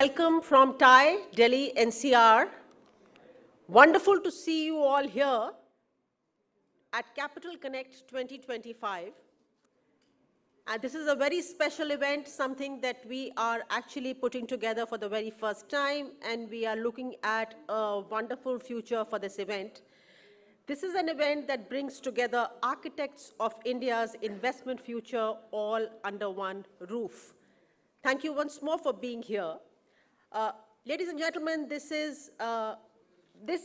Welcome from Thai, Delhi-NCR. Wonderful to see you all here at Capital Connect 2025. And this is a very special event, something that we are actually putting together for the very first time, and we are looking at a wonderful future for this event. This is an event that brings together architects of India's investment future all under one roof. Thank you once more for being here. Ladies and gentlemen, this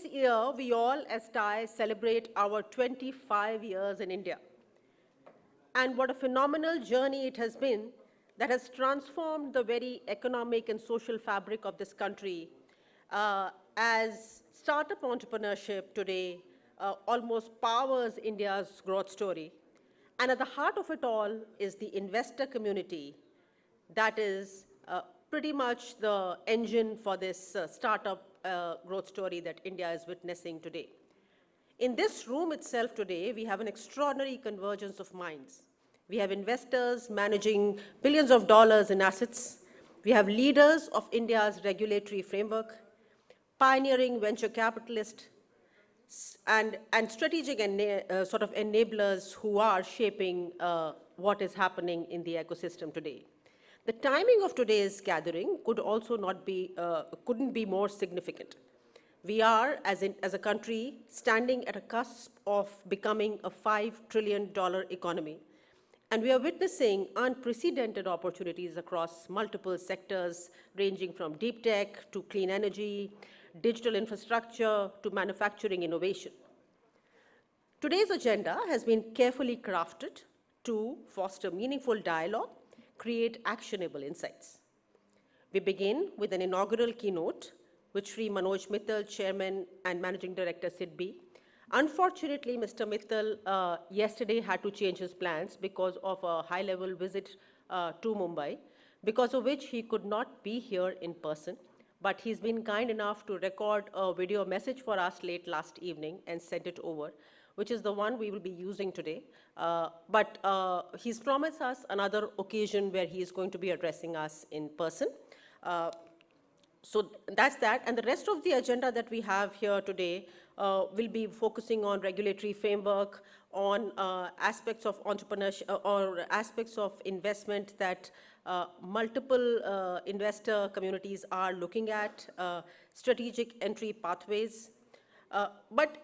year we all as Thai celebrate our 25 years in India. And what a phenomenal journey it has been that has transformed the very economic and social fabric of this country, as startup entrepreneurship today almost powers India's growth story. And at the heart of it all is the investor community that is pretty much the engine for this startup growth story that India is witnessing today. In this room itself today, we have an extraordinary convergence of minds. We have investors managing billions of dollars in assets. We have leaders of India's regulatory framework, pioneering venture capitalists, and strategic sort of enablers who are shaping what is happening in the ecosystem today. The timing of today's gathering couldn't be more significant. We are, as a country, standing at a cusp of becoming a $5 trillion economy. And we are witnessing unprecedented opportunities across multiple sectors, ranging from deep tech to clean energy, digital infrastructure to manufacturing innovation. Today's agenda has been carefully crafted to foster meaningful dialogue, create actionable insights. We begin with an inaugural keynote with Shri Manoj Mittal, Chairman and Managing Director, SIDBI. Unfortunately, Mr. Mittal yesterday had to change his plans because of a high-level visit to Mumbai, because of which he could not be here in person. But he's been kind enough to record a video message for us late last evening and send it over, which is the one we will be using today. But he's promised us another occasion where he is going to be addressing us in person. So that's that. And the rest of the agenda that we have here today will be focusing on regulatory framework, on aspects of entrepreneurship or aspects of investment that multiple investor communities are looking at, strategic entry pathways. But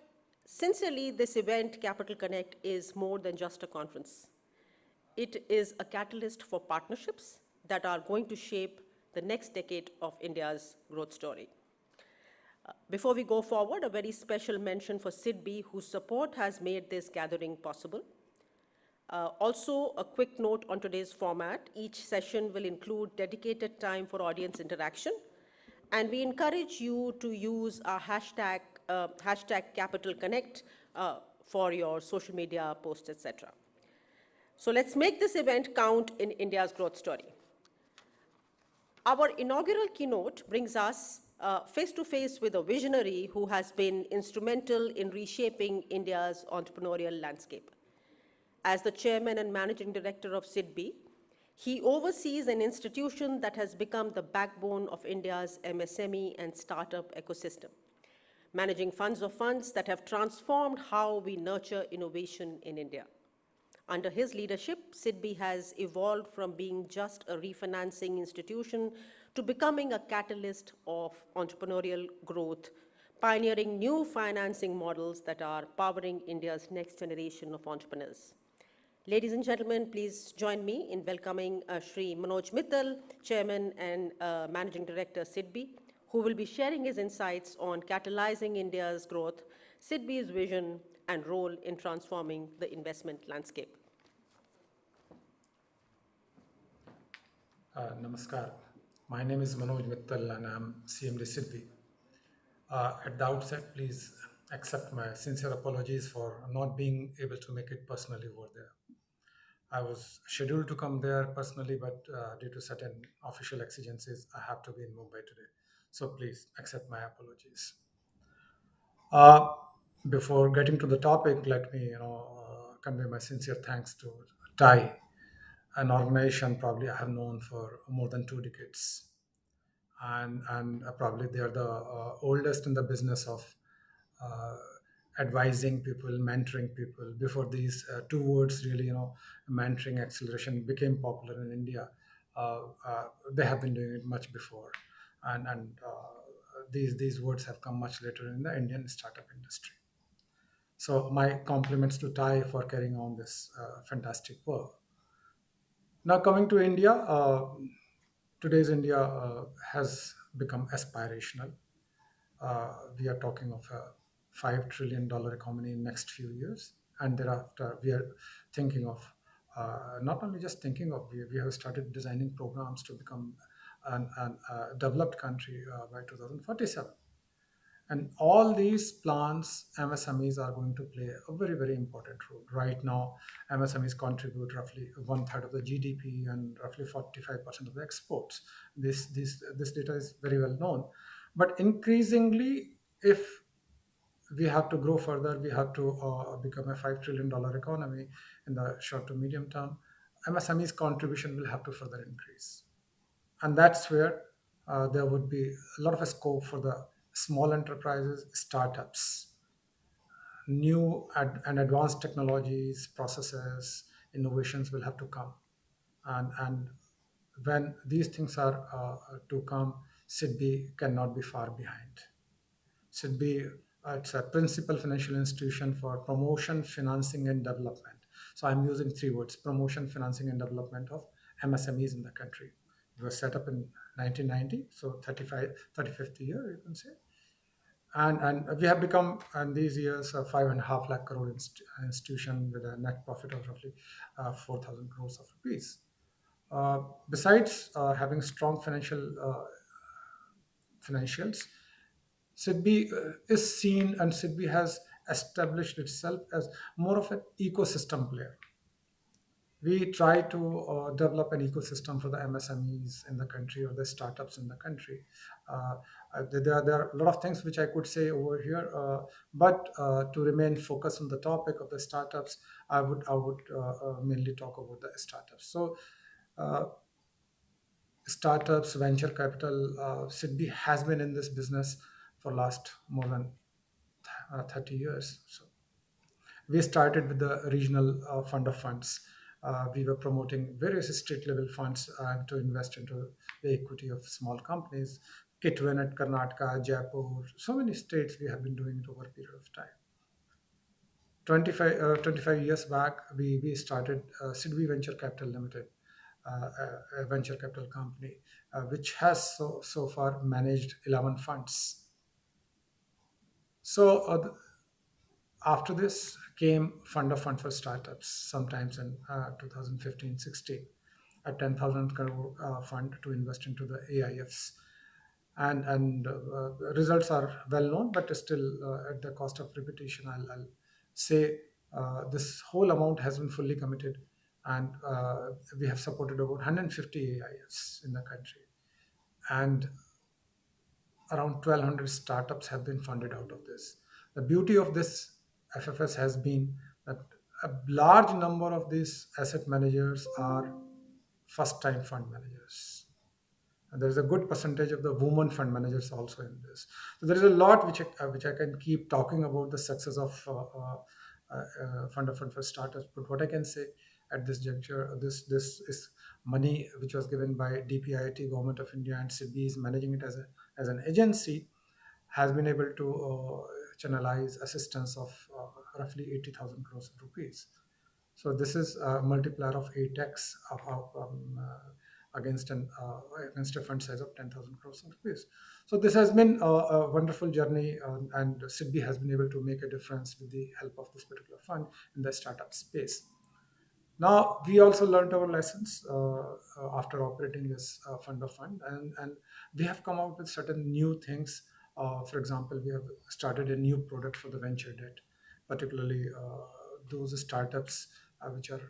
sincerely, this event, Capital Connect, is more than just a conference. It is a catalyst for partnerships that are going to shape the next decade of India's growth story. Before we go forward, a very special mention for SIDBI, whose support has made this gathering possible. Also, a quick note on today's format. Each session will include dedicated time for audience interaction, and we encourage you to use our hashtag Capital Connect for your social media posts, etc. So let's make this event count in India's growth story. Our inaugural keynote brings us face to face with a visionary who has been instrumental in reshaping India's entrepreneurial landscape. As the chairman and managing director of SIDBI, he oversees an institution that has become the backbone of India's MSME and startup ecosystem, managing funds of funds that have transformed how we nurture innovation in India. Under his leadership, SIDBI has evolved from being just a refinancing institution to becoming a catalyst of entrepreneurial growth, pioneering new financing models that are powering India's next generation of entrepreneurs. Ladies and gentlemen, please join me in welcoming Shri Manoj Mittal, Chairman and Managing Director, SIDBI, who will be sharing his insights on catalyzing India's growth, SIDBI's vision, and role in transforming the investment landscape. Namaskar. My name is Manoj Mittal and I'm CMD SIDBI. At the outset, please accept my sincere apologies for not being able to make it personally over there. I was scheduled to come there personally, but due to certain official exigencies, I have to be in Mumbai today. So please accept my apologies. Before getting to the topic, let me convey my sincere thanks to TAI, an organization probably I have known for more than 2 decades. and probably they are the oldest in the business of uh, advising people, mentoring people. Before these two words really, mentoring, acceleration became popular in India, uh, uh, they have been doing it much before, and these words have come much later in the Indian startup industry. So my compliments to Tai for carrying on this fantastic work. Now coming to India, today's India has become aspirational. We are talking of a $5 trillion economy in next few years, and thereafter we are thinking of not only just thinking of, we have started designing programs to become an developed country by 2047. And all these plans, MSMEs are going to play a very, very important role. Right now, MSMEs contribute roughly one third of the GDP and roughly 45% of the exports. This data is very well known. But increasingly, if we have to grow further, we have to become a $5 trillion economy in the short to medium term, MSMEs contribution will have to further increase. And that's where there would be a lot of scope for the small enterprises, startups, new and advanced technologies, processes, innovations will have to come. And when these things are to come, SIDBI cannot be far behind. SIDBI, it's a principal financial institution for promotion, financing, and development. So I'm using three words: promotion, financing, and development of MSMEs in the country. It was set up in 1990, so 35th year, you can say. And we have become, in these years, a 5.5 lakh crore institution with a net profit of roughly 4,000 crores of rupees. Besides having strong financials, SIDBI is seen, and SIDBI has established itself as more of an ecosystem player. We try to develop an ecosystem for the MSMEs in the country or the startups in the country. There are a lot of things which I could say over here, but to remain focused on the topic of the startups, I would mainly talk about the startups. So, uh, startups, venture capital, SIDBI has been in this business for last more than 30 years. So we started with the regional fund of funds. We were promoting various state level funds to invest into the equity of small companies. Kitwen at Karnataka, Jaipur, so many states we have been doing it over a period of time. 25 years back, we started SIDBI Venture Capital Limited, a venture capital company, which has so far managed 11 funds. So after this came Fund of Fund for Startups, sometimes in 2015-16, a 10,000 crore fund to invest into the AIFs. And results are well known, but still at the cost of repetition, I'll say this whole amount has been fully committed, and we have supported over 150 AIFs in the country. And around 1,200 startups have been funded out of this. The beauty of this FFS has been that a large number of these asset managers are first time fund managers. And there is a good percentage of the women fund managers also in this. So there is a lot which I can keep talking about the success of Fund of Fund for Startups. But what I can say at this juncture, this is money which was given by DPIIT, Government of India, and SIDBI is managing it as an agency, has been able to channelize assistance of roughly 80,000 crores of rupees. So this is a multiplier of 8x against a fund size of 10,000 crores of rupees. So this has been a wonderful journey, and SIDBI has been able to make a difference with the help of this particular fund in the startup space. Now, we also learned our lessons after operating this fund of fund, and we have come out with certain new things. For example, we have started a new product for the venture debt, particularly those startups which are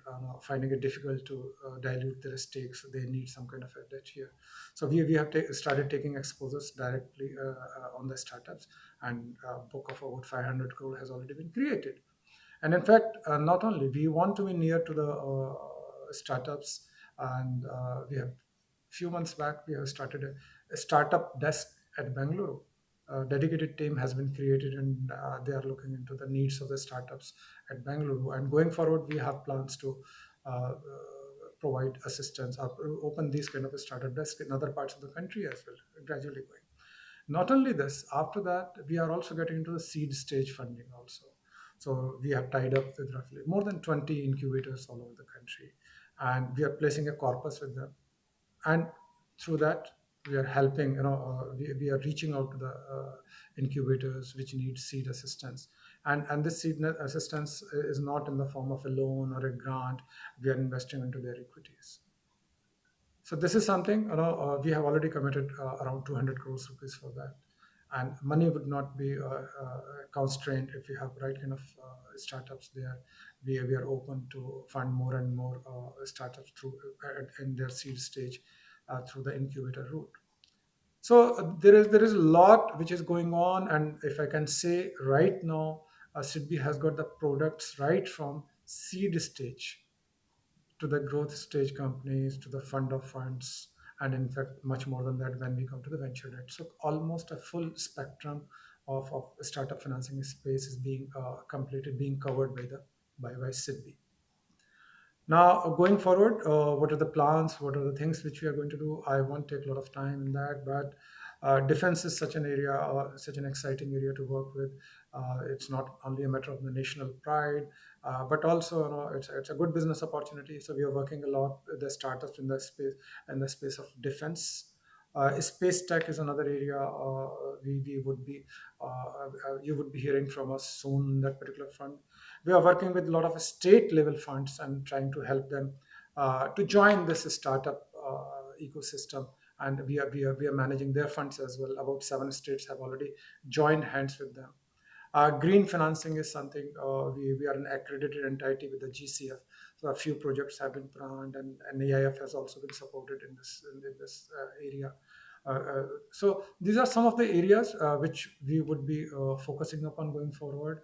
finding it difficult to dilute their stakes. They need some kind of a debt here. So we have started taking exposures directly on the startups, and a book of about 500 crore has already been created. And in fact, not only we want to be near to the startups, and we have few months back we have started startup desk at Bangalore. A dedicated team has been created, and they are looking into the needs of the startups at Bangalore. And going forward, we have plans to provide assistance or open these kind of a startup desk in other parts of the country as well, gradually going. Not only this, after that, we are also getting into the seed stage funding also. So we have tied up with roughly more than 20 incubators all over the country, and we are placing a corpus with them. And through that, we are helping, we are reaching out to the incubators which need seed assistance. And this seed assistance is not in the form of a loan or a grant. We are investing into their equities. So this is something, we have already committed around 200 crores rupees for that. And money would not be a constraint if we have right kind of startups there. We are open to fund more and more startups through in their seed stage through the incubator route. So there is a lot which is going on, and if I can say right now, SIDBI has got the products right from seed stage to the growth stage companies, to the fund of funds, and in fact, much more than that when we come to the venture debt. So almost a full spectrum of startup financing space is being completed, being covered by SIDBI. Now, going forward, what are the plans? What are the things which we are going to do? I won't take a lot of time in that, but defense is such an area, such an exciting area to work with. It's not only a matter of the national pride, but also it's a good business opportunity. So we are working a lot with the startups in the space of defense. Space tech is another area we would be you would be hearing from us soon in that particular front. We are working with a lot of state level funds and trying to help them to join this startup ecosystem, and we are managing their funds as well. About 7 states have already joined hands with them. Green financing is something we are an accredited entity with the GCF. So a few projects have been planned, and AIF has also been supported in this area. So these are some of the areas which we would be focusing upon going forward.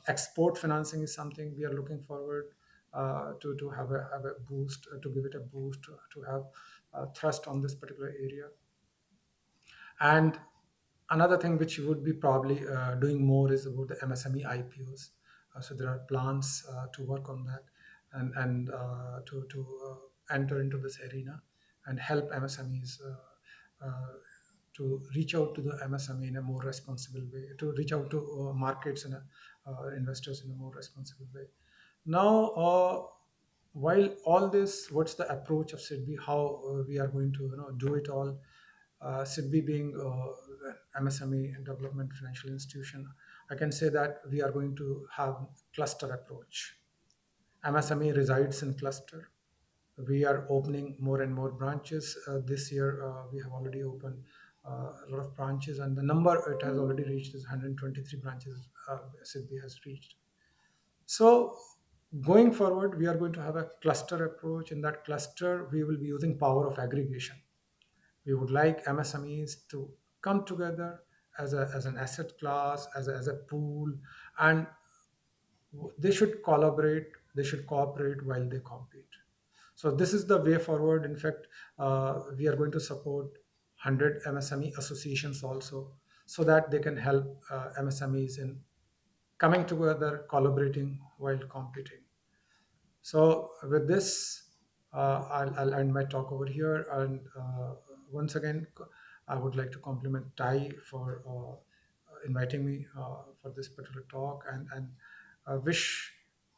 Export financing is something we are looking forward to have a boost, to give it a boost, to have thrust on this particular area. And another thing which we would be probably doing more is about the MSME IPOs. So there are plans to work on that, and to enter into this arena and help MSMEs to reach out to the MSME in a more responsible way, to reach out to markets and investors in a more responsible way. Now, while all this, what's the approach of SIDBI? How we are going to do it all? SIDBI being MSME development financial institution, I can say that we are going to have cluster approach. MSME resides in cluster. We are opening more and more branches. This year, we have already opened a lot of branches, and the number it has already reached is 123 branches SIDBI has reached. So going forward, we are going to have a cluster approach. In that cluster, we will be using power of aggregation. We would like MSMEs to come together as an asset class, as a pool, and they should collaborate, they should cooperate while they compete. So this is the way forward. In fact, we are going to support 100 MSME associations also, so that they can help MSMEs in coming together, collaborating while competing. So with this, I'll end my talk over here. And once again, I would like to compliment Tai for inviting me for this particular talk, and wish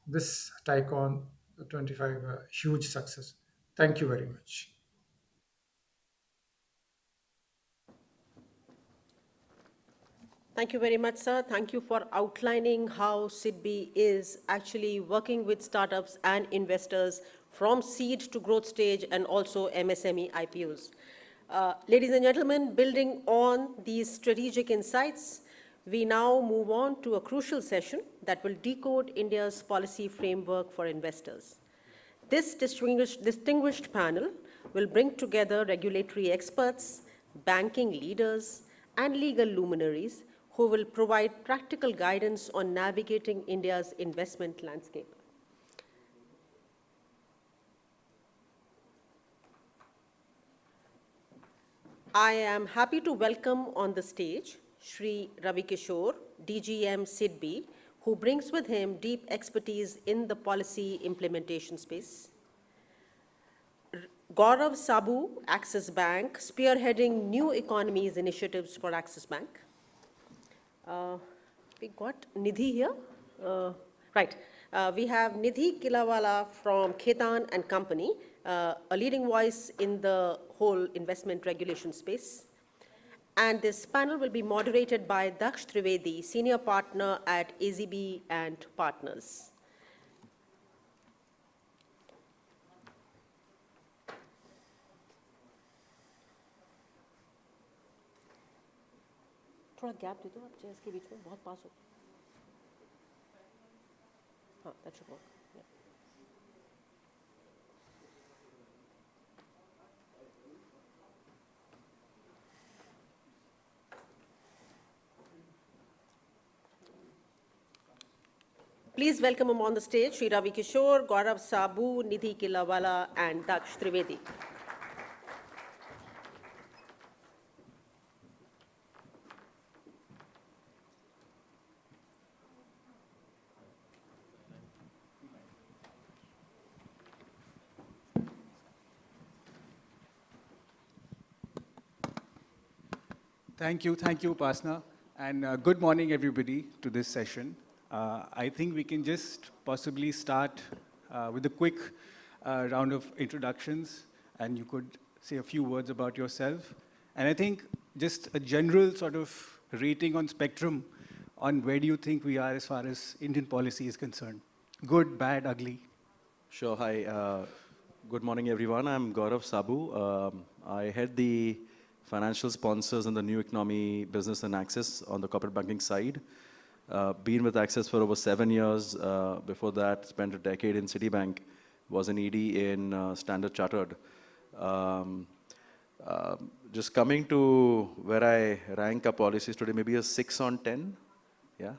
this TaiCon 25 a huge success. Thank you very much. Thank you very much, sir. Thank you for outlining how SIDBI is actually working with startups and investors from seed to growth stage, and also MSME IPOs. Ladies and gentlemen, building on these strategic insights, we now move on to a crucial session that will decode India's policy framework for investors. This distinguished panel will bring together regulatory experts, banking leaders, and legal luminaries who will provide practical guidance on navigating India's investment landscape. I am happy to welcome on the stage Shri Ravi Kishore, DGM SIDBI, who brings with him deep expertise in the policy implementation space. Gaurav Sabu, Axis Bank, spearheading new economies initiatives for Axis Bank. We got Nidhi here. Right. We have Nidhi Killawala from Khaitan and Company, a leading voice in the whole investment regulation space. And this panel will be moderated by Daksh Trivedi, Senior Partner at AZB and Partners. थोड़ा gap दे दो आप chairs के बीच में बहुत पास हो हाँ that should work. Yeah. Please welcome him on the stage, Shri Ravi Kishore, Gaurav Sabu, Nidhi Killawala, and Daksh Trivedi. Thank you, Upasna, and good morning, everybody, to this session. I think we can just possibly start with a quick round of introductions, and you could say a few words about yourself. And I think just a general sort of rating on spectrum on where do you think we are as far as Indian policy is concerned? Good, bad, ugly? Sure, hi. Good morning, everyone. I'm Gaurav Sabu. I head the financial sponsors in the new economy business and Axis on the corporate banking side. Been with Axis for over 7 years. Before that, spent a decade in Citibank. Was an ED in Standard Chartered. Just coming to where I rank our policies today, maybe a 6 on 10. Yeah.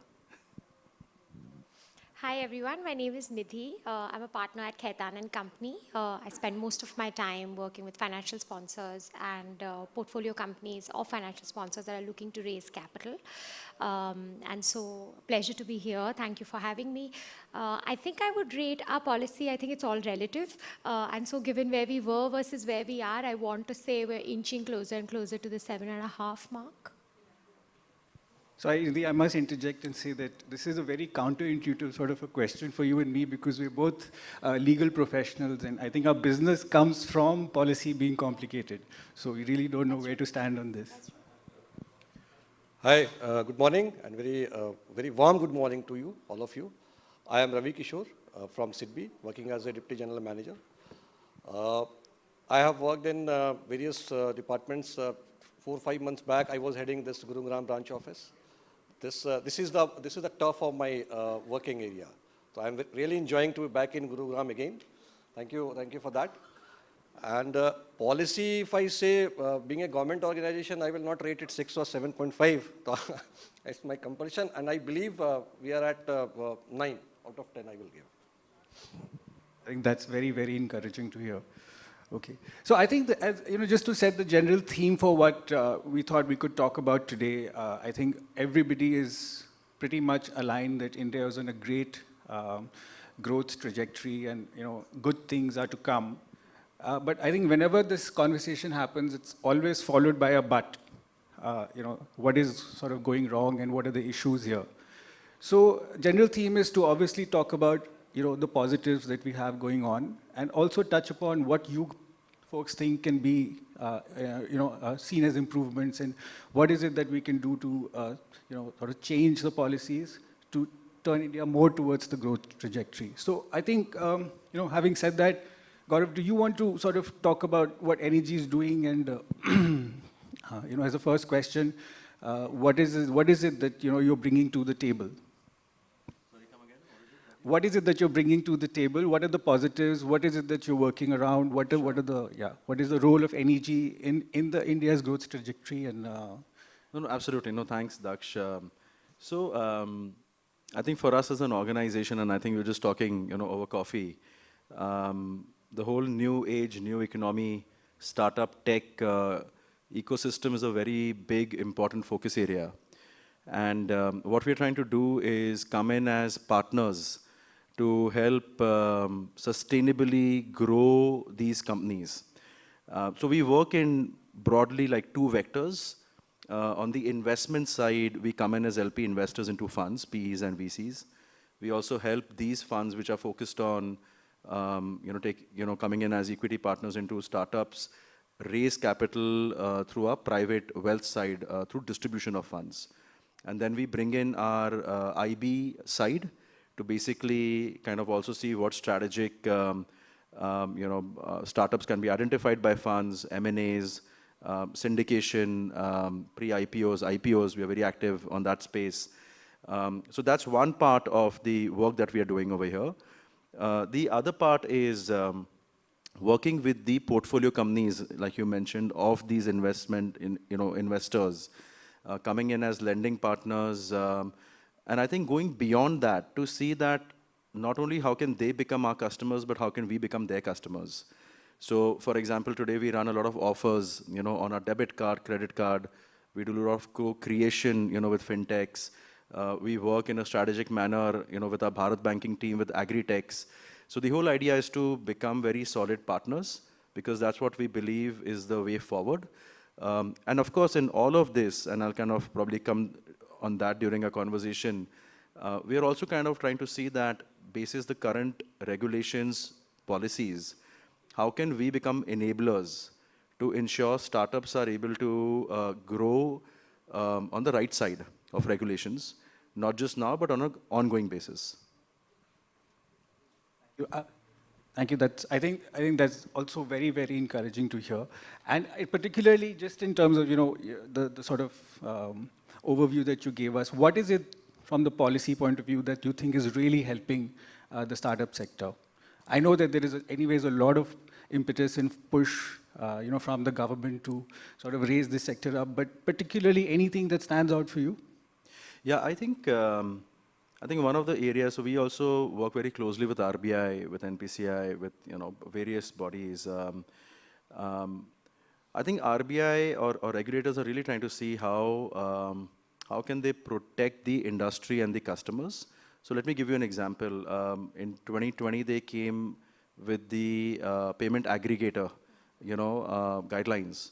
Hi everyone, my name is Nidhi. I'm a partner at Khaitan and Company. I spend most of my time working with financial sponsors and portfolio companies or financial sponsors that are looking to raise capital. And so, pleasure to be here. Thank you for having me. I think I would rate our policy, I think it's all relative. And so given where we were versus where we are, I want to say we're inching closer and closer to the 7.5 mark. So I must interject and say that this is a very counterintuitive sort of a question for you and me because we're both legal professionals and I think our business comes from policy being complicated. So we really don't know where to stand on this. Hi, good morning and very warm good morning to you, all of you. I am Ravi Kishore from SIDBI, working as a Deputy General Manager. I have worked in various departments. 4 or 5 months back, I was heading this Gurugram branch office. This is the turf of my working area. So I'm really enjoying to be back in Gurugram again. Thank you for that. And policy, if I say, being a government organization, I will not rate it 6 or 7.5. It's my compulsion, and I believe we are at 9 out of 10. I will give. I think that's very, very encouraging to hear. Okay, so I think that, as, just to set the general theme for what we thought we could talk about today, I think everybody is pretty much aligned that India is on a great growth trajectory and good things are to come. But I think whenever this conversation happens, it's always followed by a but. What is sort of going wrong and what are the issues here? So general theme is to obviously talk about the positives that we have going on, and also touch upon what you folks think can be, seen as improvements, and what is it that we can do to, sort of change the policies to turn India more towards the growth trajectory. So I think, having said that, Gaurav, do you want to sort of talk about what NEG is doing, and, as a first question, what is it that you're bringing to the table? What is it that you're bringing to the table? What are the positives? What is it that you're working around? What is the role of NEG in the India's growth trajectory? And No, absolutely. No, thanks, Daksh. I think for us as an organization, and I think we were just talking, over coffee, the whole new age, new economy, startup tech ecosystem is a very big, important focus area. And what we're trying to do is come in as partners to help sustainably grow these companies. So we work in broadly like two vectors. On the investment side, we come in as LP investors into funds, PEs and VCs. We also help these funds which are focused on coming in as equity partners into startups, raise capital through our private wealth side through distribution of funds. And then we bring in our IB side to basically kind of also see what strategic startups can be identified by funds, M&As, syndication, pre-IPOs, IPOs. We are very active on that space. So that's one part of the work that we are doing over here. The other part is working with the portfolio companies, like you mentioned, of these investors, coming in as lending partners. And I think going beyond that to see that not only how can they become our customers, but how can we become their customers. So for example, today we run a lot of offers, on our debit card, credit card. We do a lot of co-creation, with fintechs. We work in a strategic manner, with our Bharat banking team, with agri-techs. So the whole idea is to become very solid partners because that's what we believe is the way forward. And of course, in all of this, and I'll kind of probably come on that during our conversation, we are also kind of trying to see that basis the current regulations, policies, how can we become enablers to ensure startups are able to grow on the right side of regulations, not just now, but on an ongoing basis. Thank you. I think that's also very, very encouraging to hear. And particularly just in terms of, the sort of overview that you gave us, what is it from the policy point of view that you think is really helping the startup sector? I know that there is anyways a lot of impetus and push, from the government to sort of raise this sector up, but particularly anything that stands out for you? Yeah, I think one of the areas, so we also work very closely with RBI, with NPCI, with various bodies. I think RBI or regulators are really trying to see how can they protect the industry and the customers. So let me give you an example. In 2020, they came with the payment aggregator, guidelines.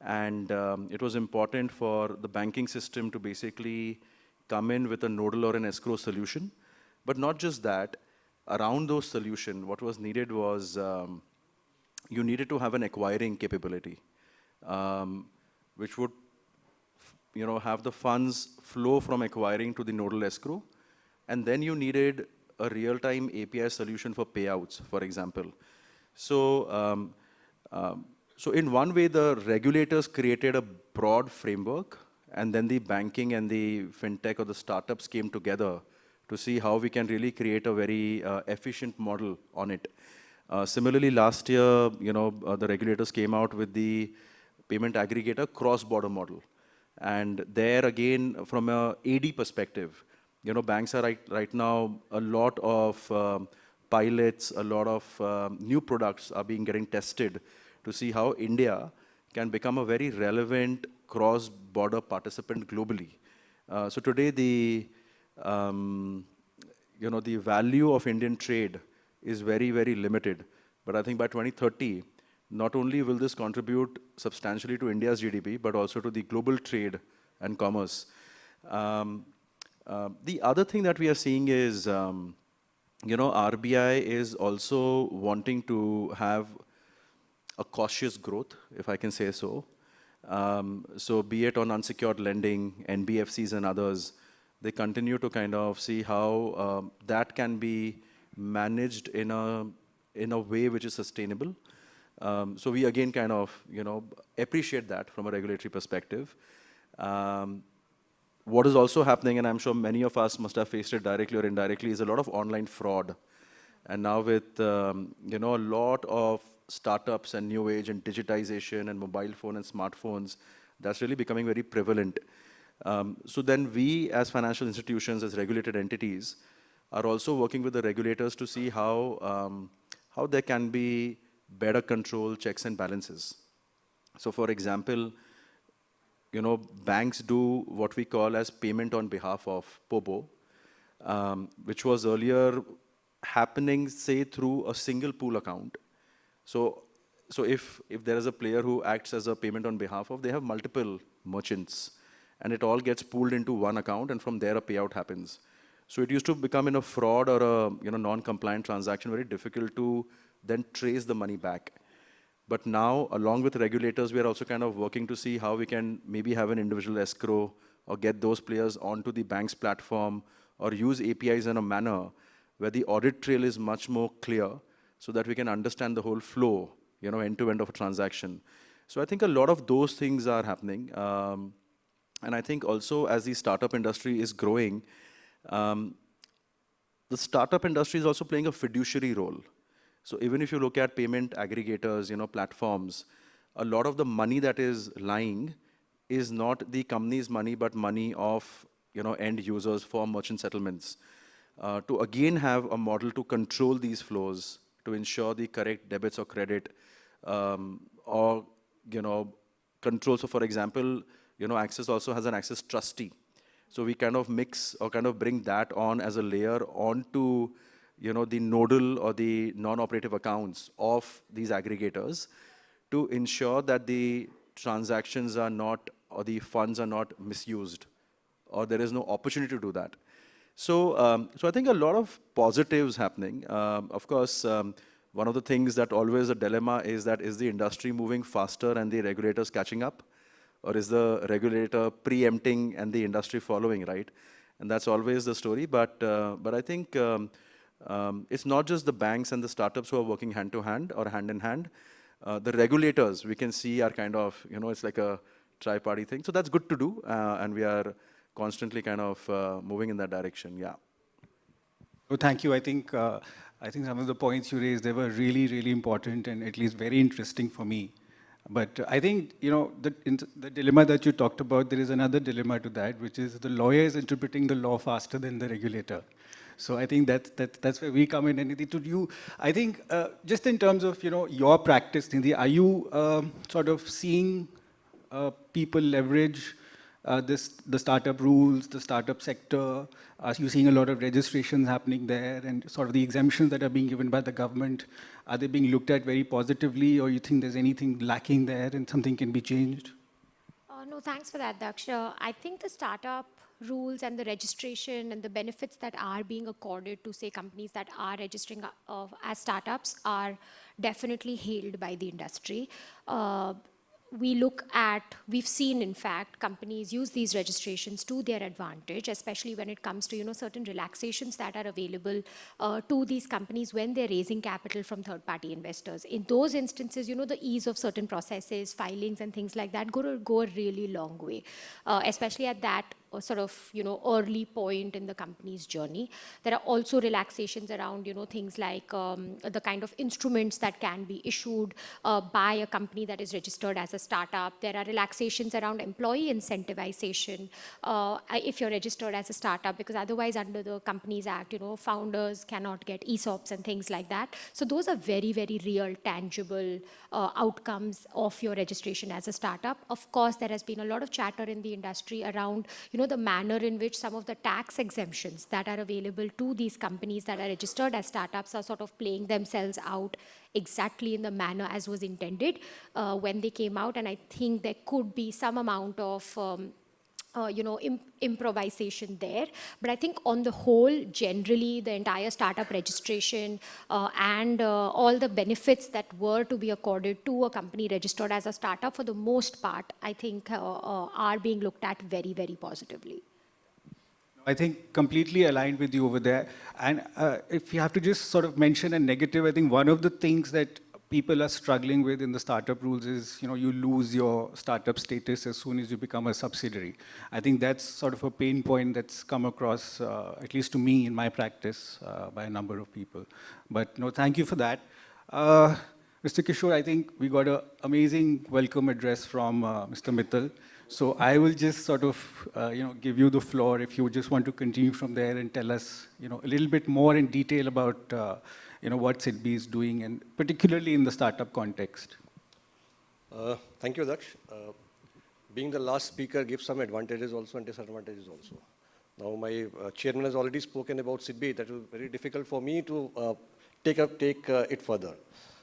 And it was important for the banking system to basically come in with a nodal or an escrow solution. But not just that, around those solutions, what was needed was you needed to have an acquiring capability, which would have the funds flow from acquiring to the nodal escrow. And then you needed a real-time API solution for payouts, for example. So, so in one way, the regulators created a broad framework, and then the banking and the fintech or the startups came together to see how we can really create a very efficient model on it. Similarly, last year, the regulators came out with the payment aggregator cross-border model. And there again, from a AD perspective, banks are right now, a lot of pilots, a lot of new products are getting tested to see how India can become a very relevant cross-border participant globally. So today, the value of Indian trade is very, very limited. But I think by 2030, not only will this contribute substantially to India's GDP, but also to the global trade and commerce. The other thing that we are seeing is, RBI is also wanting to have a cautious growth, if I can say so. So be it on unsecured lending, NBFCs and others, they continue to kind of see how that can be managed in a way which is sustainable. So we again kind of, appreciate that from a regulatory perspective. What is also happening, and I'm sure many of us must have faced it directly or indirectly, is a lot of online fraud. And now with, a lot of startups and new age and digitization and mobile phone and smartphones, that's really becoming very prevalent. So then we as financial institutions, as regulated entities, are also working with the regulators to see how there can be better control, checks and balances. So for example, banks do what we call as payment on behalf of POBO, which was earlier happening, say, through a single pool account. So if there is a player who acts as a payment on behalf of, they have multiple merchants, and it all gets pooled into one account, and from there a payout happens. So it used to become in a fraud or a non-compliant transaction very difficult to then trace the money back. But now, along with regulators, we are also kind of working to see how we can maybe have an individual escrow or get those players onto the bank's platform or use APIs in a manner where the audit trail is much more clear so that we can understand the whole flow, end-to-end of a transaction. So I think a lot of those things are happening. And I think also as the startup industry is growing, the startup industry is also playing a fiduciary role. So even if you look at payment aggregators, platforms, a lot of the money that is lying is not the company's money, but money of end users for merchant settlements. To again have a model to control these flows, to ensure the correct debits or credit, or control. So for example, Access also has an Access trustee. So we kind of mix or kind of bring that on as a layer onto the nodal or the non-operative accounts of these aggregators to ensure that the transactions are not, or the funds are not misused, or there is no opportunity to do that. So, so I think a lot of positives happening. Of course, one of the things that always a dilemma is that is the industry moving faster and the regulators catching up? Or is the regulator preempting and the industry following, right? And that's always the story. But I think it's not just the banks and the startups who are working hand to hand or hand in hand. The regulators we can see are kind of, it's like a tri-party thing. So that's good to do. And we are constantly kind of moving in that direction, yeah. Well, thank you. I think some of the points you raised, they were really, really important and at least very interesting for me. But I think, the dilemma that you talked about, there is another dilemma to that, which is the lawyer is interpreting the law faster than the regulator. So I think that's where we come in. And to you, I think just in terms of, your practice, Nidhi, are you sort of seeing people leverage the startup rules, the startup sector? Are you seeing a lot of registrations happening there and sort of the exemptions that are being given by the government? Are they being looked at very positively, or you think there's anything lacking there and something can be changed? No, thanks for that, Daksh. I think the startup rules and the registration and the benefits that are being accorded to, say, companies that are registering as startups are definitely hailed by the industry. We've seen, in fact, companies use these registrations to their advantage, especially when it comes to, certain relaxations that are available to these companies when they're raising capital from third-party investors. In those instances, the ease of certain processes, filings, and things like that go a really long way, especially at that sort of, early point in the company's journey. There are also relaxations around, things like the kind of instruments that can be issued by a company that is registered as a startup. There are relaxations around employee incentivization if you're registered as a startup, because otherwise under the Companies Act, founders cannot get ESOPs and things like that. So those are very, very real, tangible outcomes of your registration as a startup. Of course, there has been a lot of chatter in the industry around, the manner in which some of the tax exemptions that are available to these companies that are registered as startups are sort of playing themselves out exactly in the manner as was intended when they came out. And I think there could be some amount of improvisation there. But I think on the whole, generally, the entire startup registration and all the benefits that were to be accorded to a company registered as a startup, for the most part, I think are being looked at very, very positively. I think completely aligned with you over there. And if you have to just sort of mention a negative, I think one of the things that people are struggling with in the startup rules is, you lose your startup status as soon as you become a subsidiary. I think that's sort of a pain point that's come across, at least to me in my practice, by a number of people. But no, thank you for that. Mr. Kishore, I think we got an amazing welcome address from Mr. Mittal. So I will just sort of, give you the floor if you just want to continue from there and tell us, a little bit more in detail about, what SIDBI is doing, and particularly in the startup context. Thank you, Daksh. being the last speaker gives some advantages also and disadvantages also. Now, my chairman has already spoken about SIDBI. That was very difficult for me to take it further.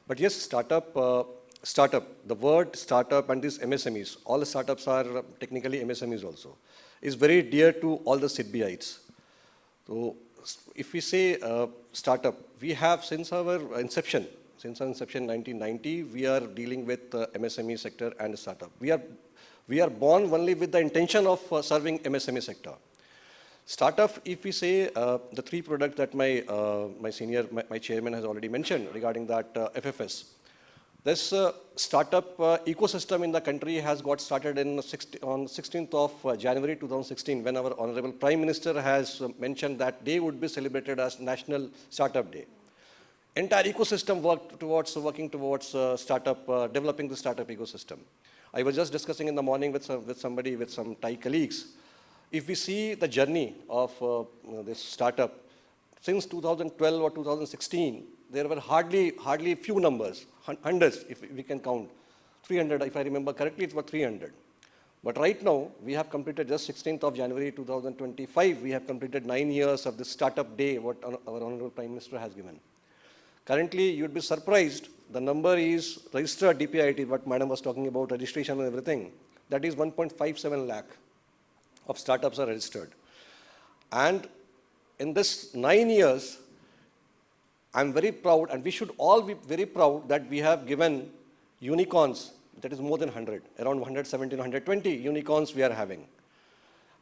But yes, startup, the word startup and these MSMEs, all the startups are technically MSMEs also, is very dear to all the SIDBIites. So if we say startup, we have since our inception, 1990, we are dealing with MSME sector and startup. We are born only with the intention of serving MSME sector. Startup, if we say the three products that my chairman has already mentioned regarding that FFS, this startup ecosystem in the country has got started on 16th of January 2016, when our Honorable Prime Minister has mentioned that day would be celebrated as National Startup Day. Entire ecosystem working towards developing the startup ecosystem. I was just discussing in the morning with some Thai colleagues. If we see the journey of this startup, since 2012 or 2016, there were hardly few numbers, hundreds if we can count. 300, if I remember correctly, it was 300. But right now, we have completed just 16th of January 2025, we have completed 9 years of this startup day, what our Honorable Prime Minister has given. Currently, you'd be surprised, the number is registered DPIT, what Madam was talking about, registration and everything. That is 1.57 lakh of startups are registered. And in this 9 years, I'm very proud, and we should all be very proud that we have given unicorns, that is more than 100, around 117, 120 unicorns we are having.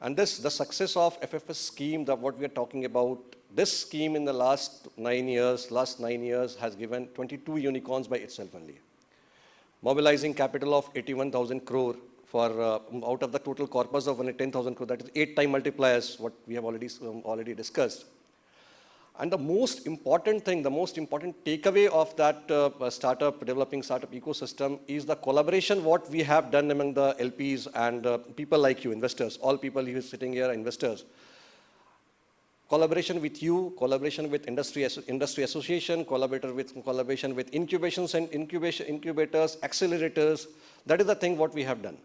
And the success of FFS scheme, that what we are talking about, this scheme in the last 9 years has given 22 unicorns by itself only. Mobilizing capital of 81,000 crore for out of the total corpus of only 10,000 crore, that is 8-time multipliers, what we have already discussed. And the most important thing, the most important takeaway of that developing startup ecosystem is the collaboration what we have done among the LPs and people like you, investors, all people who are sitting here are investors. Collaboration with you, collaboration with industry association, collaboration with incubations and incubators, accelerators. That is the thing what we have done.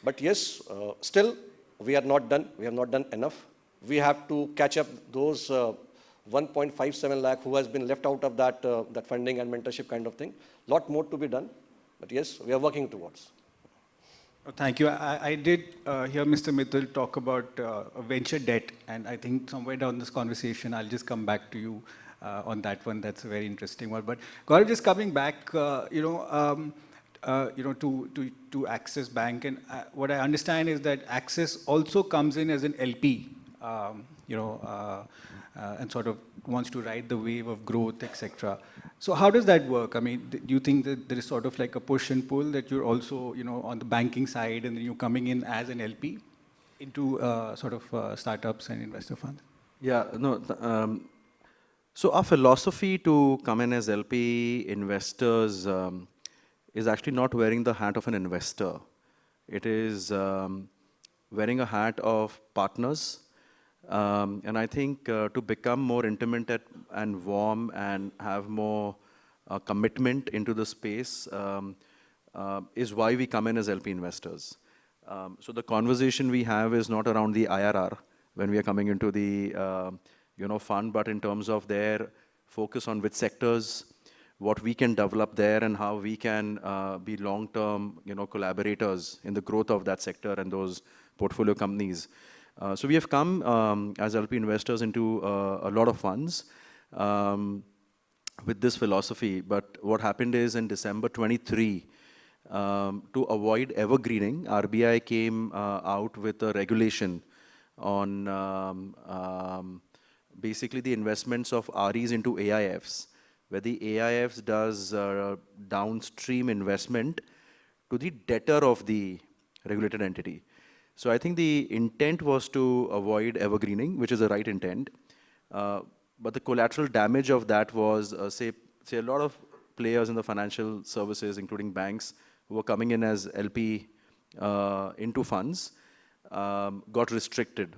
But yes, still we are not done. We have not done enough. We have to catch up those 1.57 lakh who has been left out of that funding and mentorship kind of thing. Lot more to be done. But yes, we are working towards. Thank you. I did hear Mr. Mittal talk about venture debt, and I think somewhere down this conversation, I'll just come back to you on that one. That's a very interesting one. But Gaurav, just coming back, to Axis Bank, and what I understand is that Axis also comes in as an LP, and sort of wants to ride the wave of growth, etc. So how does that work? I mean, do you think that there is sort of like a push and pull, that you're also, on the banking side, and then you're coming in as an LP into sort of startups and investor funds? Yeah, no. So our philosophy to come in as LP investors is actually not wearing the hat of an investor. It is wearing a hat of partners. And I think to become more intimate and warm and have more commitment into the space is why we come in as LP investors. So the conversation we have is not around the IRR when we are coming into the fund, but in terms of their focus on which sectors, what we can develop there, and how we can be long-term collaborators in the growth of that sector and those portfolio companies. So we have come as LP investors into a lot of funds with this philosophy. But what happened is in December 23, to avoid evergreening, RBI came out with a regulation on basically the investments of REs into AIFs, where the AIFs does downstream investment to the debtor of the regulated entity. So I think the intent was to avoid evergreening, which is the right intent. But the collateral damage of that was, say a lot of players in the financial services, including banks, who were coming in as LP into funds, got restricted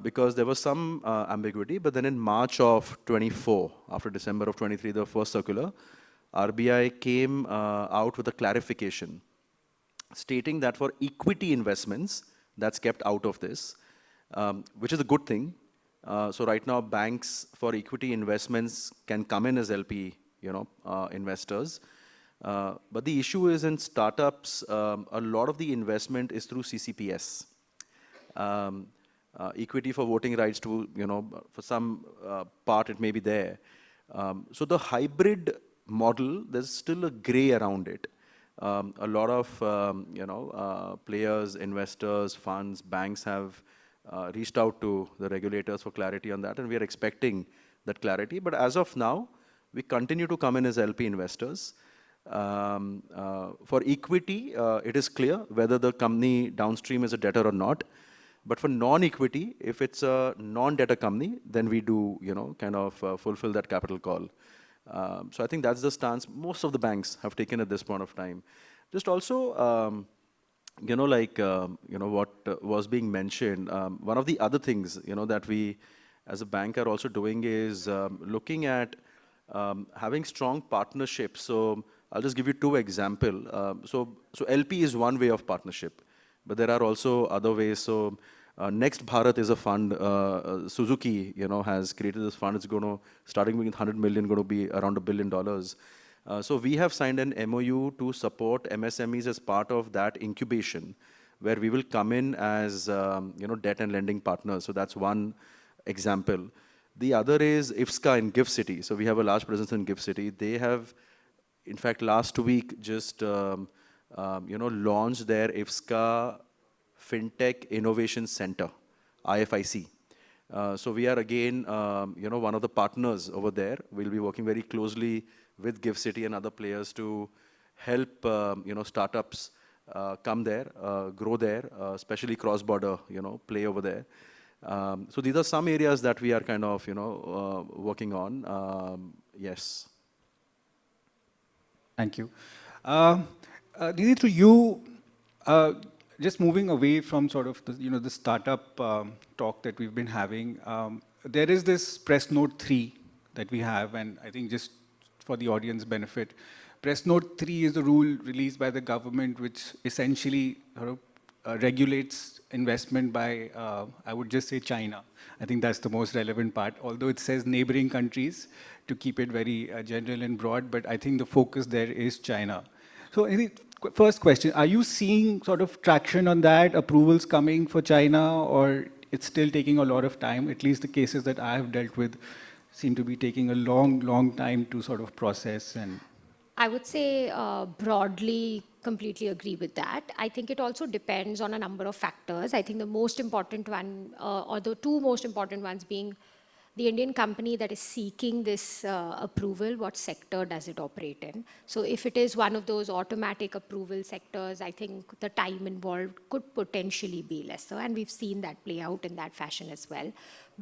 because there was some ambiguity. But then in March of 24, after December of 23, the first circular, RBI came out with a clarification stating that for equity investments, that's kept out of this, which is a good thing. So right now, banks for equity investments can come in as LP, investors. But the issue is in startups, a lot of the investment is through CCPS. Equity for voting rights to, for some part it may be there. So the hybrid model, there's still a gray around it. A lot of, players, investors, funds, banks have reached out to the regulators for clarity on that, and we are expecting that clarity. But as of now, we continue to come in as LP investors. For equity, it is clear whether the company downstream is a debtor or not. But for non-equity, if it's a non-debtor company, then we do, kind of fulfill that capital call. So I think that's the stance most of the banks have taken at this point of time. Just also, what was being mentioned, one of the other things, that we as a bank are also doing is looking at having strong partnerships. So I'll just give you two examples. So LP is one way of partnership, but there are also other ways. So Next Bharat is a fund. Suzuki, has created this fund. It's going to, starting with 100 million, going to be around $1 billion. So we have signed an MOU to support MSMEs as part of that incubation, where we will come in as, debt and lending partners. So that's one example. The other is IFSCA in Gift City. So we have a large presence in Gift City. They have, in fact, last week just, launched their IFSCA FinTech Innovation Center, IFIC. So we are again, one of the partners over there. We'll be working very closely with Gift City and other players to help, startups come there, grow there, especially cross-border, play over there. So these are some areas that we are kind of, working on. Yes. Thank you. Nidhi, to you, just moving away from sort of the, the startup talk that we've been having, there is this Press Note 3 that we have, and I think just for the audience benefit, Press Note 3 is the rule released by the government, which essentially regulates investment by, I would just say China. I think that's the most relevant part, although it says neighboring countries to keep it very general and broad, but I think the focus there is China. So first question, are you seeing sort of traction on that, approvals coming for China, or it's still taking a lot of time? At least the cases that I have dealt with seem to be taking a long time to sort of process. And I would say broadly completely agree with that. I think it also depends on a number of factors. I think the most important one, or the two most important ones being the Indian company that is seeking this approval, what sector does it operate in? So if it is one of those automatic approval sectors, I think the time involved could potentially be lesser, and we've seen that play out in that fashion as well.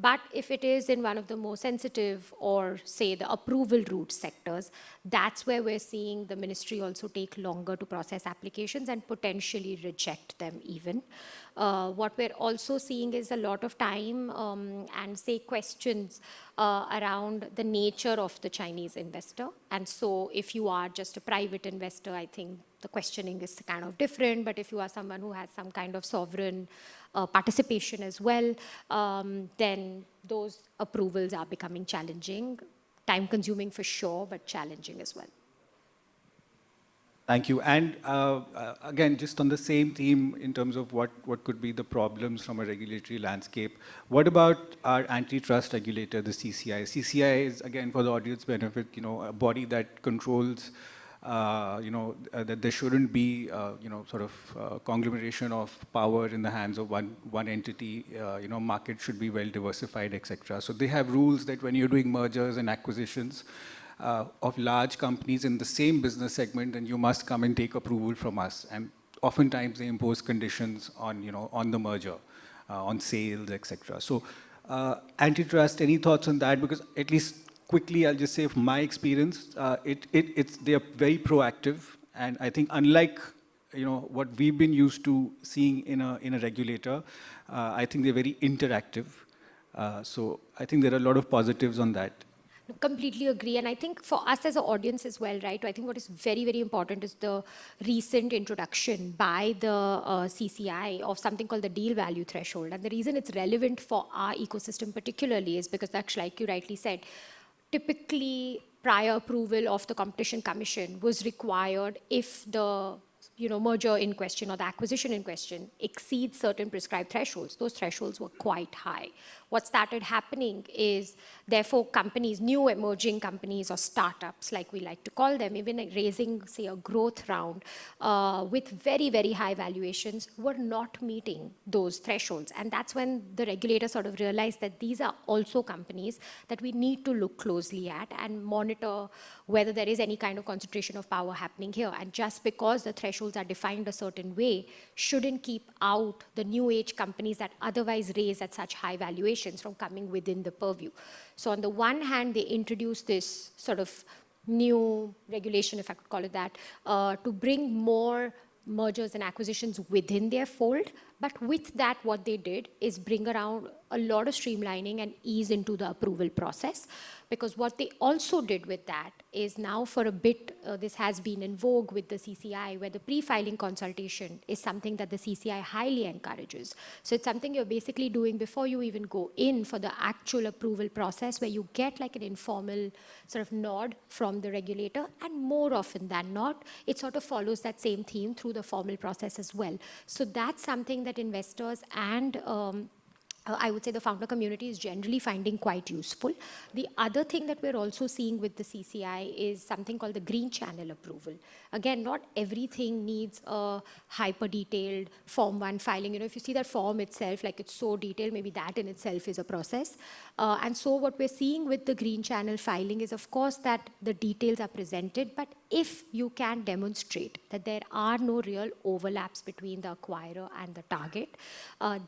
But if it is in one of the more sensitive or say the approval route sectors, that's where we're seeing the ministry also take longer to process applications and potentially reject them even. What we're also seeing is a lot of time and say questions around the nature of the Chinese investor. And so if you are just a private investor, I think the questioning is kind of different. But if you are someone who has some kind of sovereign participation as well, then those approvals are becoming challenging, time consuming for sure, but challenging as well. Thank you. And again, just on the same theme in terms of what could be the problems from a regulatory landscape, what about our antitrust regulator, the CCI? CCI is, again, for the audience benefit, a body that controls, that there shouldn't be, sort of conglomeration of power in the hands of one entity. Market should be well diversified, etc. So they have rules that when you're doing mergers and acquisitions, of large companies in the same business segment, then you must come and take approval from us. And oftentimes they impose conditions on, on the merger, on sales, etc. So antitrust, any thoughts on that? Because at least quickly, I'll just say from my experience, they are very proactive. And I think unlike, what we've been used to seeing in a regulator, I think they're very interactive. So I think there are a lot of positives on that. Completely agree. And I think for us as an audience as well, right, I think what is very, very important is the recent introduction by the CCI of something called the deal value threshold. And the reason it's relevant for our ecosystem particularly is because, Daksh, like you rightly said, typically prior approval of the Competition Commission was required if the merger in question or the acquisition in question exceeds certain prescribed thresholds. Those thresholds were quite high. What started happening is, therefore, companies, new emerging companies or startups, like we like to call them, even raising, say, a growth round with very, very high valuations, were not meeting those thresholds. And that's when the regulator sort of realized that these are also companies that we need to look closely at and monitor whether there is any kind of concentration of power happening here. And just because the thresholds are defined a certain way shouldn't keep out the new age companies that otherwise raise at such high valuations from coming within the purview. So on the one hand, they introduced this sort of new regulation, if I could call it that, to bring more mergers and acquisitions within their fold. But with that, what they did is bring around a lot of streamlining and ease into the approval process. Because what they also did with that is now for a bit, this has been in vogue with the CCI, where the pre-filing consultation is something that the CCI highly encourages. So it's something you're basically doing before you even go in for the actual approval process, where you get like an informal sort of nod from the regulator. And more often than not, it sort of follows that same theme through the formal process as well. So that's something that investors and I would say the founder community is generally finding quite useful. The other thing that we're also seeing with the CCI is something called the green channel approval. Again, not everything needs a hyper detailed Form 1 filing. If you see that form itself, like it's so detailed, maybe that in itself is a process. And so what we're seeing with the green channel filing is, of course, that the details are presented, but if you can demonstrate that there are no real overlaps between the acquirer and the target,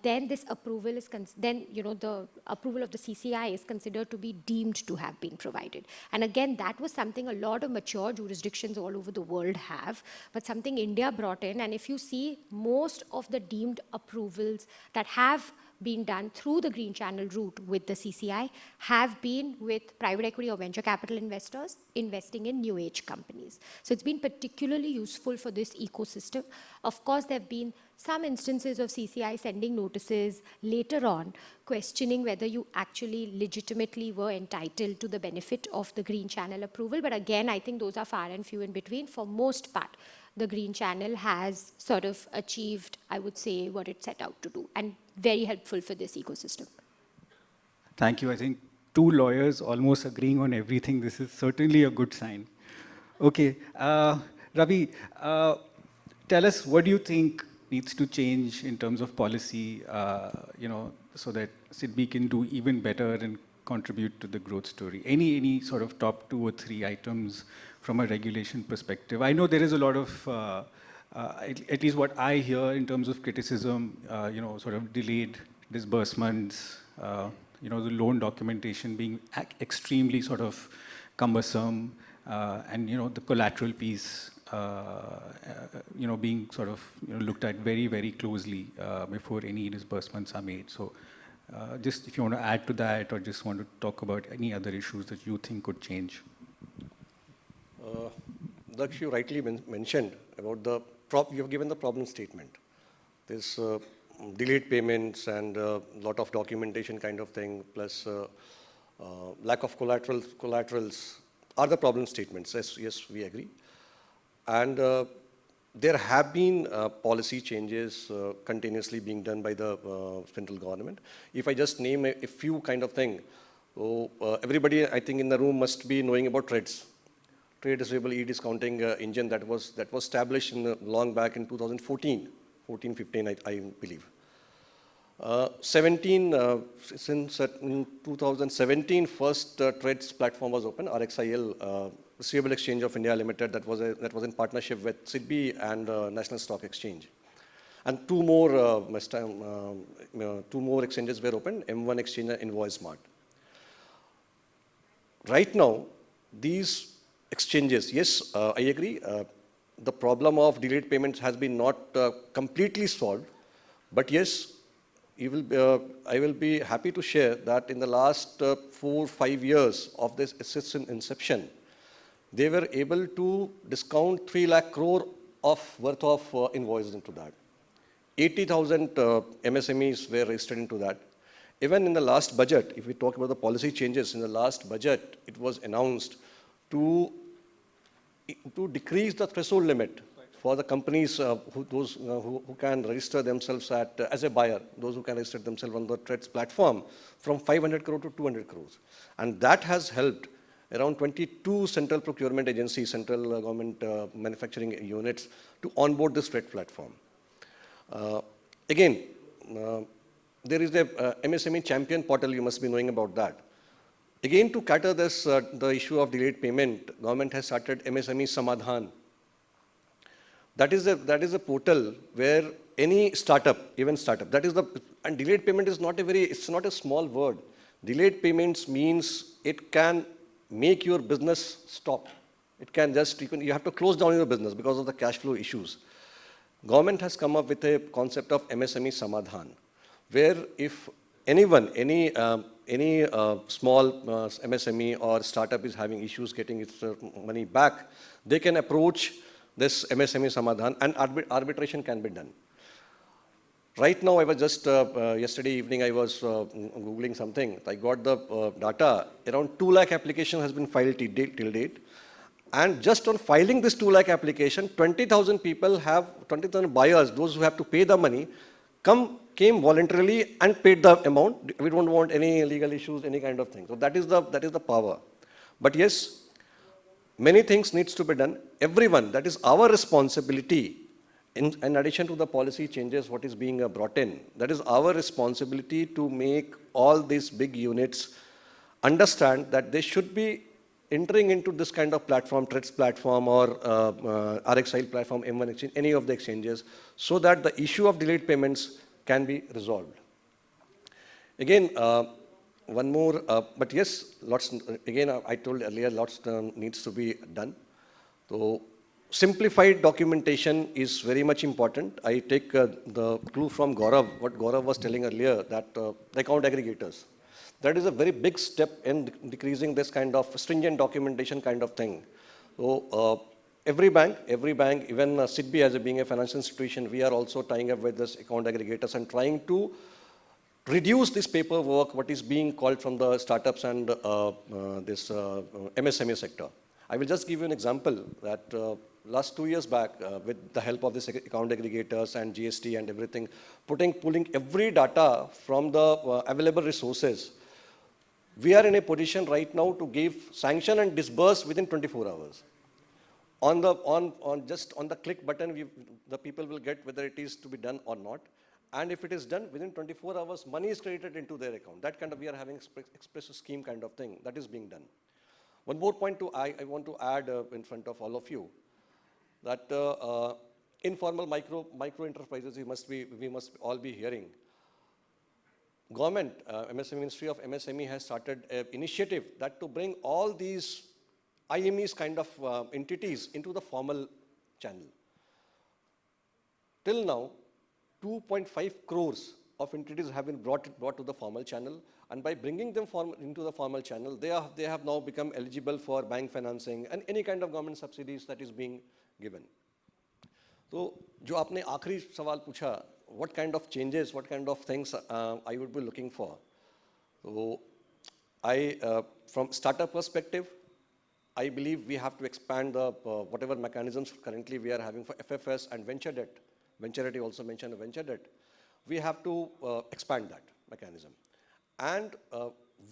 then this approval is the approval of the CCI is considered to be deemed to have been provided. And again, that was something a lot of mature jurisdictions all over the world have, but something India brought in. And if you see, most of the deemed approvals that have been done through the green channel route with the CCI have been with private equity or venture capital investors investing in new age companies. So it's been particularly useful for this ecosystem. Of course, there have been some instances of CCI sending notices later on questioning whether you actually legitimately were entitled to the benefit of the green channel approval. But again, I think those are far and few in between. For most part, the green channel has sort of achieved, I would say, what it set out to do, and very helpful for this ecosystem. Thank you. I think two lawyers almost agreeing on everything. This is certainly a good sign. Okay, Ravi, tell us, what do you think needs to change in terms of policy, so that SIDBI can do even better and contribute to the growth story? Any sort of top 2 or 3 items from a regulation perspective? I know there is a lot of, at least what I hear in terms of criticism, sort of delayed disbursements, the loan documentation being extremely sort of cumbersome, and the collateral piece, being sort of looked at very, very closely before any disbursements are made. So just if you want to add to that, or just want to talk about any other issues that you think could change. Daksh, you rightly mentioned about you have given the problem statement. There's delayed payments and a lot of documentation kind of thing, plus lack of collaterals are the problem statements. Yes, we agree. And there have been policy changes continuously being done by the central government. If I just name a few kind of thing, so everybody I think in the room must be knowing about TREDS. Trade Receivable E-Discounting Engine that was established long back in 2014, 15, I believe. Since in 2017, first TREDS platform was open, RXIL, Receivable Exchange of India Limited, that was in partnership with SIDBI and National Stock Exchange. And two more exchanges were opened, M1 Exchange and InvoiceMart. Right now, these exchanges, yes, I agree. The problem of delayed payments has been not completely solved, but yes, I will be happy to share that in the last 4-5 years of this assistance inception, they were able to discount 3 lakh crore of worth of invoices into that. 80,000 MSMEs were registered into that. Even in the last budget, if we talk about the policy changes, in the last budget, it was announced to decrease the threshold limit for the companies who can register themselves as a buyer, those who can register themselves on the TREDS platform, from 500 crore to 200 crores. And that has helped around 22 central procurement agencies, central government manufacturing units to onboard this TRED platform. Again, there is a MSME champion portal, you must be knowing about that. Again, to cater this, the issue of delayed payment, government has started MSME Samadhan. That is a portal where any startup, even startup, and delayed payment is not it's not a small word. Delayed payments means it can make your business stop. It can just, you have to close down your business because of the cash flow issues. Government has come up with a concept of MSME Samadhan, where if anyone, any small MSME or startup is having issues getting its money back, they can approach this MSME Samadhan and arbitration can be done. Right now, I was just, yesterday evening, I was Googling something. I got the data. Around 2 lakh application has been filed till date. And just on filing this 2 lakh application, 20,000 people have, 20,000 buyers, those who have to pay the money, came voluntarily and paid the amount. We don't want any legal issues, any kind of thing. So that is the power. But yes, many things needs to be done. Everyone, that is our responsibility. In addition to the policy changes, what is being brought in, that is our responsibility to make all these big units understand that they should be entering into this kind of platform, TREDS platform or RXIL platform, M1 exchange, any of the exchanges, so that the issue of delayed payments can be resolved. Again, one more, but yes, lots, again, I told earlier, lots needs to be done. So, simplified documentation is very much important. I take the clue from Gaurav, what Gaurav was telling earlier, that the account aggregators. That is a very big step in decreasing this kind of stringent documentation kind of thing. So every bank, even SIDBI as being a financial institution, we are also tying up with this account aggregators and trying to reduce this paperwork, what is being called from the startups and this MSME sector. I will just give you an example that last 2 years back, with the help of this account aggregators and GST and everything, pulling every data from the available resources, we are in a position right now to give sanction and disburse within 24 hours. Just on the click button, the people will get whether it is to be done or not. And if it is done within 24 hours, money is credited into their account. That kind of, we are having express scheme kind of thing that is being done. One more point I want to add in front of all of you, that informal micro enterprises we must all be hearing. Government, Ministry of MSME has started an initiative that to bring all these IMEs kind of entities into the formal channel. Till now, 2.5 crores of entities have been brought to the formal channel, and by bringing them into the formal channel, they have now become eligible for bank financing and any kind of government subsidies that is being given. So, जो आपने आखिरी सवाल पूछा, what kind of changes, what kind of things I would be looking for. So, from startup perspective, I believe we have to expand the whatever mechanisms currently we are having for FFS and venture debt. Venture debt, you also mentioned venture debt. We have to expand that mechanism. And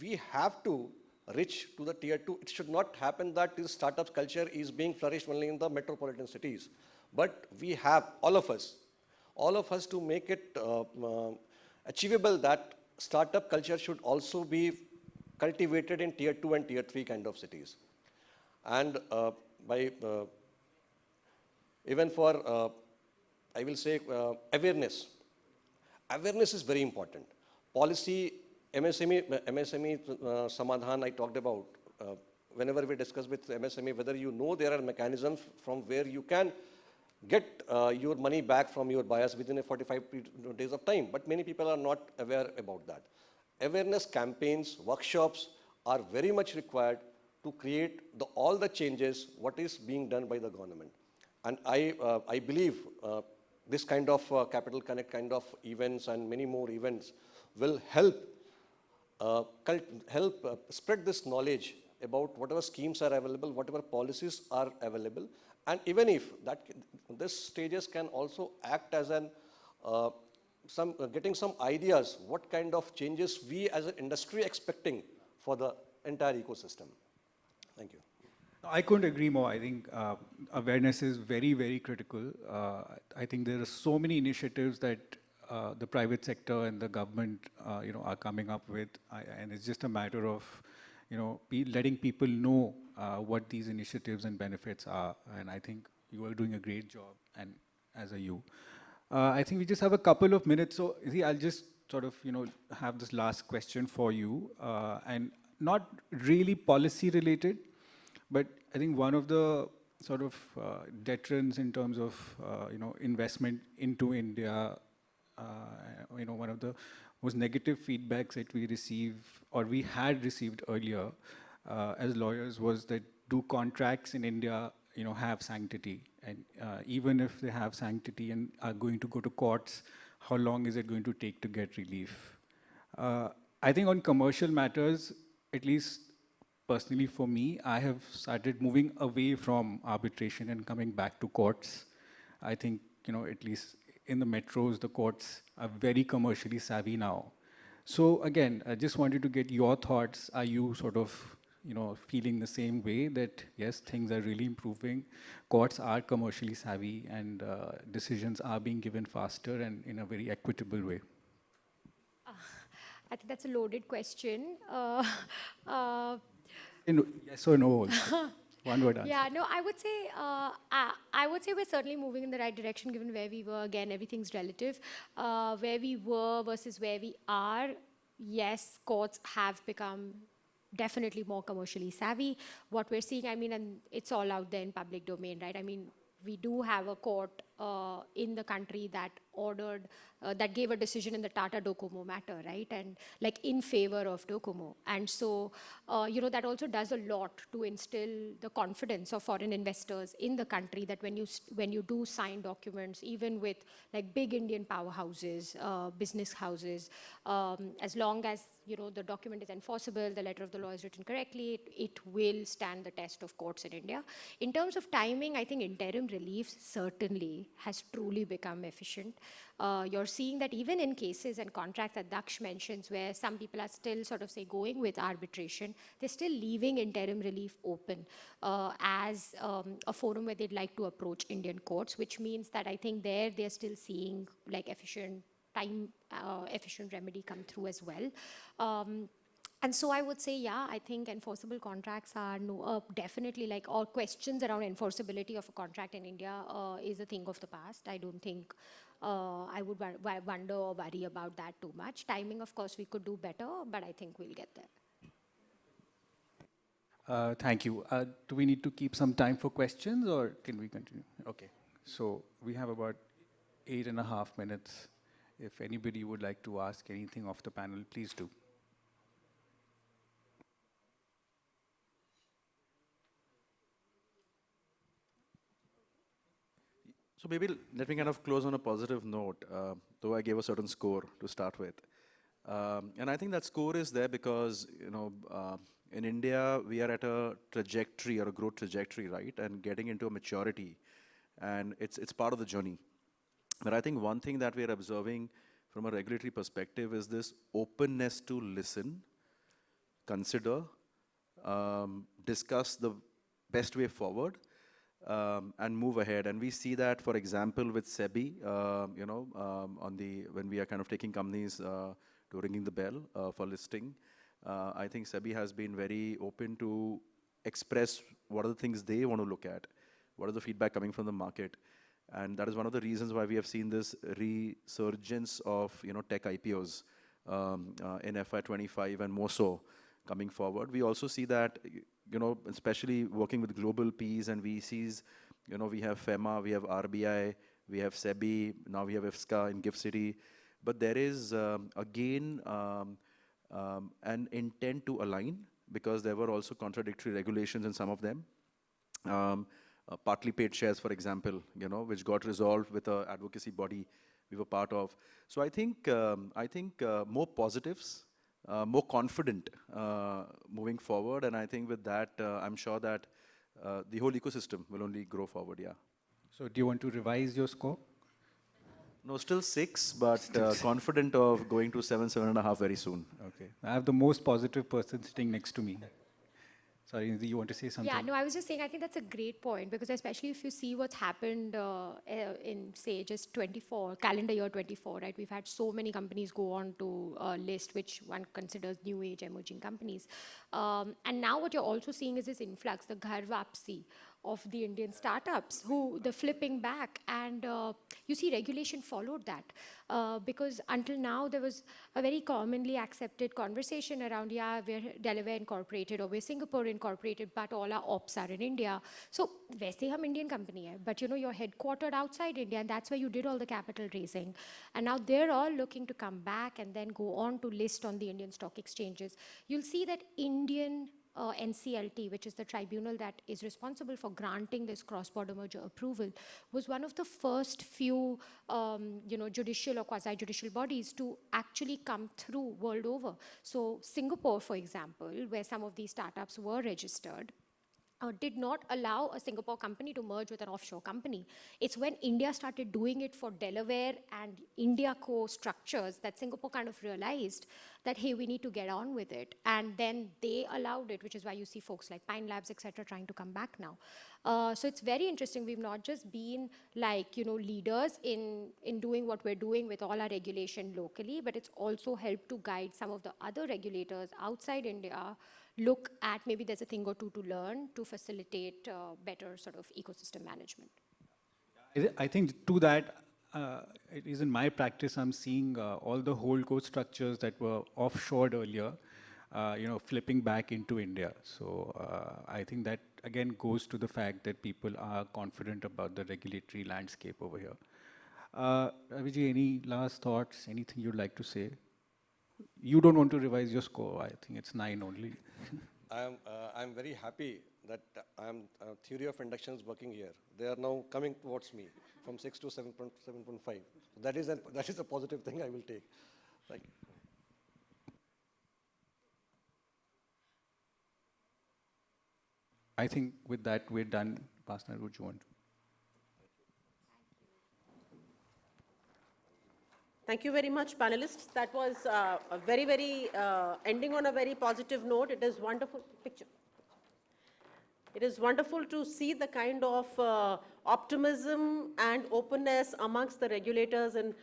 we have to reach to the tier 2. It should not happen that this startup culture is being flourished only in the metropolitan cities. But we have, all of us to make it achievable that startup culture should also be cultivated in tier 2 and tier 3 kind of cities. And even for, I will say, awareness. Awareness is very important. Policy, MSME Samadhan I talked about. Whenever we discuss with MSME, whether you know there are mechanisms from where you can get your money back from your buyers within a 45 days of time. But many people are not aware about that. Awareness campaigns, workshops are very much required to create all the changes what is being done by the government. And I believe this kind of Capital Connect kind of events and many more events will help spread this knowledge about whatever schemes are available, whatever policies are available, and even if this stages can also act as an getting some ideas what kind of changes we as an industry expecting for the entire ecosystem. Thank you. I couldn't agree more. I think awareness is very, very critical. I think there are so many initiatives that the private sector and the government, are coming up with, and it's just a matter of, letting people know what these initiatives and benefits are. And I think you are doing a great job, and as are you. I think we just have a couple of minutes, so I'll just sort of, have this last question for you, and not really policy related, but I think one of the sort of deterrents in terms of, investment into India, one of the most negative feedbacks that we receive, or we had received earlier as lawyers, was that do contracts in India, have sanctity? And even if they have sanctity and are going to go to courts, how long is it going to take to get relief? I think on commercial matters, at least personally for me, I have started moving away from arbitration and coming back to courts. I think, at least in the metros, the courts are very commercially savvy now. So again, I just wanted to get your thoughts. Are you sort of, feeling the same way that, yes, things are really improving, courts are commercially savvy, and decisions are being given faster and in a very equitable way? I think that's a loaded question. Yes or no also. One word answer. Yeah, no, I would say we're certainly moving in the right direction given where we were. Again, everything's relative. Where we were versus where we are, yes, courts have become definitely more commercially savvy. What we're seeing, and it's all out there in public domain, right? We do have a court in the country that that gave a decision in the Tata Docomo matter, right? And like in favor of Docomo. And so, that also does a lot to instill the confidence of foreign investors in the country that when you do sign documents, even with like big Indian powerhouses, business houses, as long as, the document is enforceable, the letter of the law is written correctly, it will stand the test of courts in India. In terms of timing, I think interim relief certainly has truly become efficient. You're seeing that even in cases and contracts that Daksh mentions, where some people are still sort of going with arbitration, they're still leaving interim relief open as a forum where they'd like to approach Indian courts, which means that I think they're still seeing like efficient remedy come through as well. And so I would say, yeah, I think enforceable contracts are definitely or questions around enforceability of a contract in India is a thing of the past. I don't think I would wonder or worry about that too much. Timing, of course, we could do better, but I think we'll get there. Thank you. Do we need to keep some time for questions, or can we continue? Okay. So we have about 8.5 minutes. If anybody would like to ask anything of the panel, please do. So maybe let me kind of close on a positive note, though I gave a certain score to start with. And I think that score is there because, in India, we are at a trajectory or a growth trajectory, right? And getting into a maturity, and it's part of the journey. But I think one thing that we are observing from a regulatory perspective is this openness to listen, consider, discuss the best way forward, and move ahead. And we see that, for example, with SEBI, when we are kind of taking companies to ringing the bell for listing, I think SEBI has been very open to express what are the things they want to look at, what is the feedback coming from the market. And that is one of the reasons why we have seen this resurgence of tech IPOs in FY25 and more so coming forward. We also see that, especially working with global Ps and VCs, You know, we have FEMA, we have RBI, we have SEBI, now we have IFSCA in GIFT City. But there is, again, an intent to align, because there were also contradictory regulations in some of them. Partly paid shares, for example, you know, which got resolved with an advocacy body we were part of. So I think more positives, more confident moving forward. And I think with that, I'm sure that the whole ecosystem will only grow forward, yeah. So do you want to revise your score? No, still 6, but confident of going to 7, 7.5 very soon. Okay. I have the most positive person sitting next to me. Sorry, Nidhi, you want to say something? Yeah, no, I was just saying, I think that's a great point, because especially if you see what's happened in, say, just 24, calendar year 24, right? We've had so many companies go on to list, which one considers new age emerging companies. And now what you're also seeing is this influx, the ghar vapsi of the Indian startups, who the flipping back, and you see regulation followed that, because until now there was a very commonly accepted conversation around, yeah, we're Delaware incorporated or we're Singapore incorporated, but all our ops are in India. So वैसे हम Indian company है, but you know, you're headquartered outside India, and that's where you did all the capital raising. And now they're all looking to come back and then go on to list on the Indian stock exchanges. You'll see that Indian NCLT, which is the tribunal that is responsible for granting this cross-border merger approval, was one of the first few, judicial or quasi-judicial bodies to actually come through world over. So Singapore, for example, where some of these startups were registered, did not allow a Singapore company to merge with an offshore company. It's when India started doing it for Delaware and India co-structures that Singapore kind of realized that, hey, we need to get on with it. And then they allowed it, which is why you see folks like Pine Labs, et cetera, trying to come back now. So it's very interesting. We've not just been like, leaders in doing what we're doing with all our regulation locally, but it's also helped to guide some of the other regulators outside India look at maybe there's a thing or two to learn to facilitate better sort of ecosystem management. I think to that, it is in my practice, I'm seeing all the holdco structures that were offshored earlier, flipping back into India. So I think that again goes to the fact that people are confident about the regulatory landscape over here. Raviji, any last thoughts, anything you'd like to say? You don't want to revise your score. I think it's 9 only. I'm very happy that theory of induction is working here. They are now coming towards me from 6 to 7.5. That is a positive thing I will take. Thank you. I think with that we're done. Pastor, would you want to? Thank you very much, panelists. That was a very, very, ending on a very positive note. It is wonderful, picture. It is wonderful to see the kind of optimism and openness amongst the regulators, and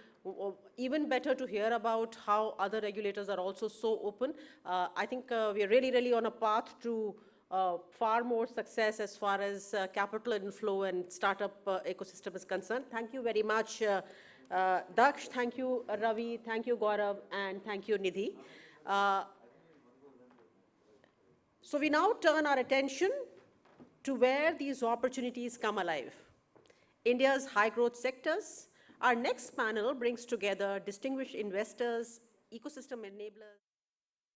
even better to hear about how other regulators are also so open. I think we are really, really on a path to far more success as far as capital inflow and startup ecosystem is concerned. Thank you very much. Daksh, thank you, Ravi, thank you, Gaurav, and thank you, Nidhi. So we now turn our attention to where these opportunities come alive. India's high growth sectors. Our next panel brings together distinguished investors, ecosystem enablers.